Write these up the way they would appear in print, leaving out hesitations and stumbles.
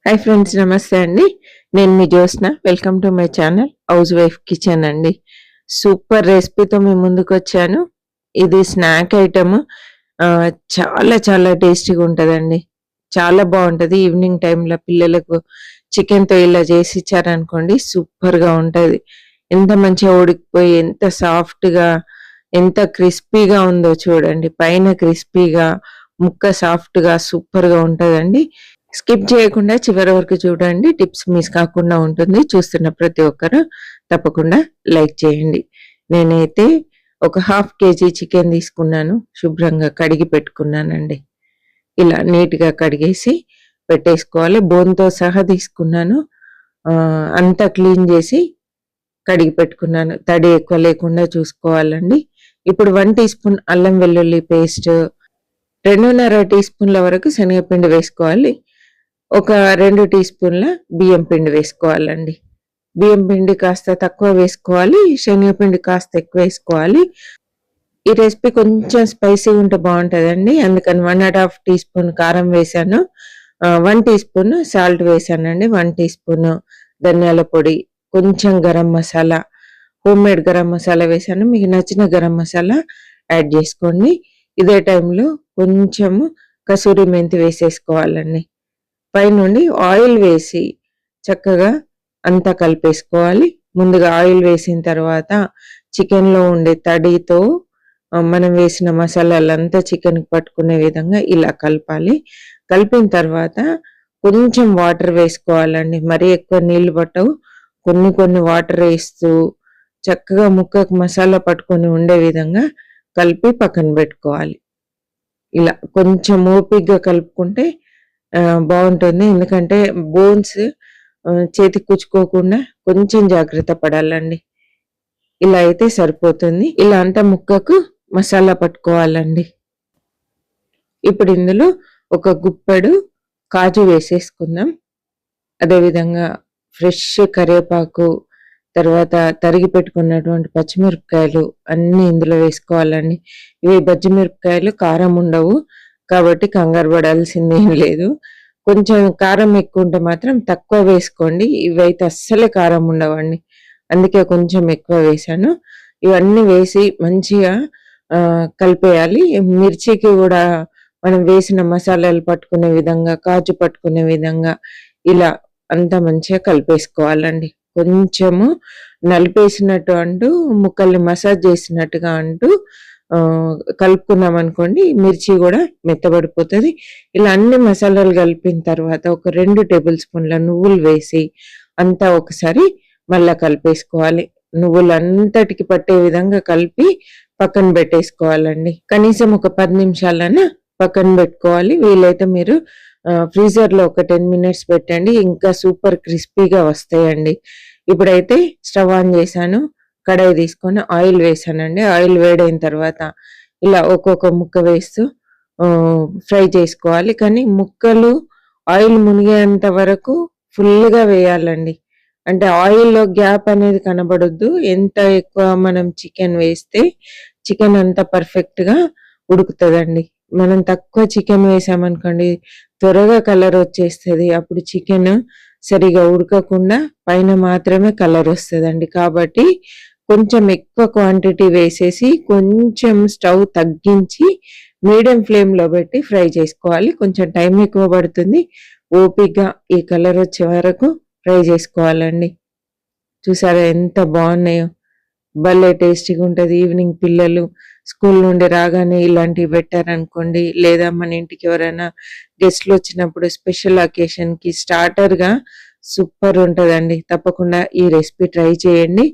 Hi friends, నమస్తే అండి. నేను మీ Jyotsna. Welcome to my channel housewife kitchen అండి. సూపర్ రెసిపీతో మీ ముందుకు వచ్చాను. ఇది స్నాక్ ఐటమ్. చాలా చాలా టేస్టీగా ఉంటుందండి. చాలా బాగుంటుంది. ఈవినింగ్ టైంలో పిల్లలకు చికెన్తో ఇలా చేసి ఇచ్చారనుకోండి, సూపర్గా ఉంటుంది. ఎంత మంచిగా ఉడికిపోయి ఎంత సాఫ్ట్గా ఎంత క్రిస్పీగా ఉందో చూడండి. పైన క్రిస్పీగా, ముక్క సాఫ్ట్గా సూపర్గా ఉంటుందండి. స్కిప్ చేయకుండా చివరి వరకు చూడండి. టిప్స్ మిస్ కాకుండా ఉంటుంది. చూస్తున్న ప్రతి ఒక్కరు తప్పకుండా లైక్ చేయండి. నేనైతే ఒక 1/2 kg చికెన్ తీసుకున్నాను. శుభ్రంగా కడిగి పెట్టుకున్నానండి. ఇలా నీట్గా కడిగేసి పెట్టేసుకోవాలి. బోన్తో సహా తీసుకున్నాను. అంతా క్లీన్ చేసి కడిగి పెట్టుకున్నాను. తడి ఎక్కువ లేకుండా చూసుకోవాలండి. ఇప్పుడు 1 టీ స్పూన్ అల్లం వెల్లుల్లి పేస్ట్, 2.5 టీ స్పూన్ల వరకు శనగపిండి వేసుకోవాలి. ఒక 2 టీ స్పూన్ల బియ్యం పిండి వేసుకోవాలండి. బియ్యం పిండి కాస్త తక్కువ వేసుకోవాలి. శనగపిండి కాస్త ఎక్కువ వేసుకోవాలి. ఈ రెసిపీ కొంచెం స్పైసీగా ఉంటే బాగుంటుందండి. అందుకని 1.5 టీ స్పూన్ కారం వేసాను. 1 టీ స్పూన్ సాల్ట్ వేసానండి. 1 టీ స్పూన్ ధనియాల పొడి, కొంచెం గరం మసాలా, హోమ్ మేడ్ గరం మసాలా వేసాను. మీకు నచ్చిన గరం మసాలా యాడ్ చేసుకోండి. ఇదే టైంలో కొంచెము కసూరి మెంతి వేసేసుకోవాలండి. పైనుండి ఆయిల్ వేసి చక్కగా అంతా కలిపేసుకోవాలి. ముందుగా ఆయిల్ వేసిన తర్వాత చికెన్లో ఉండే తడితో మనం వేసిన మసాలాలంతా చికెన్కి పట్టుకునే విధంగా ఇలా కలపాలి. కలిపిన తర్వాత కొంచెం వాటర్ వేసుకోవాలండి. మరీ ఎక్కువ నీళ్లు పట్టవు. కొన్ని కొన్ని వాటర్ వేస్తూ చక్కగా ముక్కకు మసాలా పట్టుకొని ఉండే విధంగా కలిపి పక్కన పెట్టుకోవాలి. ఇలా కొంచెం ఓపికగా కలుపుకుంటే బాగుంటుంది. ఎందుకంటే బోన్స్ చేతికి కుచ్చుకోకుండా కొంచెం జాగ్రత్త పడాలండి. ఇలా అయితే సరిపోతుంది. ఇలా అంతా ముక్కకు మసాలా పట్టుకోవాలండి. ఇప్పుడు ఇందులో ఒక గుప్పెడు కాజు వేసేసుకుందాం. అదేవిధంగా ఫ్రెష్ కరివేపాకు, తర్వాత తరిగి పెట్టుకున్నటువంటి పచ్చిమిరపకాయలు అన్నీ ఇందులో వేసుకోవాలండి. ఇవి పచ్చిమిరపకాయలు కారం ఉండవు కాబట్టి కంగారు పడాల్సింది ఏం లేదు. కొంచెం కారం ఎక్కువ ఉంటే మాత్రం తక్కువ వేసుకోండి. ఇవైతే అస్సలే కారం ఉండవండి. అందుకే కొంచెం ఎక్కువ వేసాను. ఇవన్నీ వేసి మంచిగా కలిపేయాలి. మిర్చికి కూడా మనం వేసిన మసాలాలు పట్టుకునే విధంగా, కాజు పట్టుకునే విధంగా ఇలా అంతా మంచిగా కలిపేసుకోవాలండి. కొంచెము నలిపేసినట్టు అంటూ ముక్కల్ని మసాజ్ చేసినట్టుగా అంటూ కలుపుకున్నాం అనుకోండి, మిర్చి కూడా మెత్తబడిపోతుంది. ఇలా అన్ని మసాలాలు కలిపిన తర్వాత ఒక 2 టేబుల్ స్పూన్ల నువ్వులు వేసి అంతా ఒకసారి మళ్ళా కలిపేసుకోవాలి. నువ్వులు అంతటికి పట్టే విధంగా కలిపి పక్కన పెట్టేసుకోవాలండి. కనీసం ఒక 10 నిమిషాలైనా పక్కన పెట్టుకోవాలి. వీలైతే మీరు ఫ్రీజర్లో ఒక 10 మినిట్స్ పెట్టండి. ఇంకా సూపర్ క్రిస్పీగా వస్తాయండి. ఇప్పుడైతే స్టవ్ ఆన్ చేశాను. కడాయి తీసుకొని ఆయిల్ వేసానండి. ఆయిల్ వేడైన తర్వాత ఇలా ఒక్కొక్క ముక్క వేస్తూ ఫ్రై చేసుకోవాలి. కానీ ముక్కలు ఆయిల్ మునిగేంత వరకు ఫుల్గా వేయాలండి. అంటే ఆయిల్లో గ్యాప్ అనేది కనబడొద్దు. ఎంత ఎక్కువ మనం చికెన్ వేస్తే చికెన్ అంత పర్ఫెక్ట్గా ఉడుకుతుందండి. మనం తక్కువ చికెన్ వేసామనుకోండి, త్వరగా కలర్ వచ్చేస్తుంది. అప్పుడు చికెన్ సరిగా ఉడకకుండా పైన మాత్రమే కలర్ వస్తుందండి. కాబట్టి కొంచెం ఎక్కువ క్వాంటిటీ వేసేసి కొంచెం స్టవ్ తగ్గించి మీడియం ఫ్లేమ్లో పెట్టి ఫ్రై చేసుకోవాలి. కొంచెం టైం ఎక్కువ పడుతుంది. ఓపికగా ఈ కలర్ వచ్చే వరకు ఫ్రై చేసుకోవాలండి. చూసారా ఎంత బాగున్నాయో, భలే టేస్టీగా ఉంటుంది. ఈవినింగ్ పిల్లలు స్కూల్ నుండి రాగానే ఇలాంటివి పెట్టారనుకోండి, లేదా మన ఇంటికి ఎవరైనా గెస్ట్లు వచ్చినప్పుడు స్పెషల్ అకేషన్కి స్టార్టర్గా సూపర్ ఉంటుందండి. తప్పకుండా ఈ రెసిపీ ట్రై చేయండి.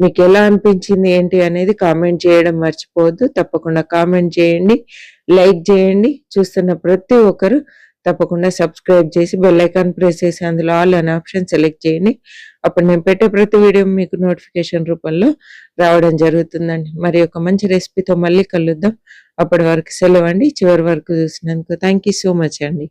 మీకు ఎలా అనిపించింది ఏంటి అనేది కామెంట్ చేయడం మర్చిపోవద్దు. తప్పకుండా కామెంట్ చేయండి, లైక్ చేయండి. చూస్తున్న ప్రతి ఒక్కరు తప్పకుండా సబ్స్క్రైబ్ చేసి బెల్ ఐకాన్ ప్రెస్ చేసి అందులో ఆల్ అనే ఆప్షన్ సెలెక్ట్ చేయండి. అప్పుడు నేను పెట్టే ప్రతి వీడియో మీకు నోటిఫికేషన్ రూపంలో రావడం జరుగుతుందండి. మరి ఒక మంచి రెసిపీతో మళ్ళీ కలుద్దాం. అప్పటి వరకు సెలవు అండి. చివరి వరకు చూసినందుకు థ్యాంక్ యూ సో మచ్ అండి.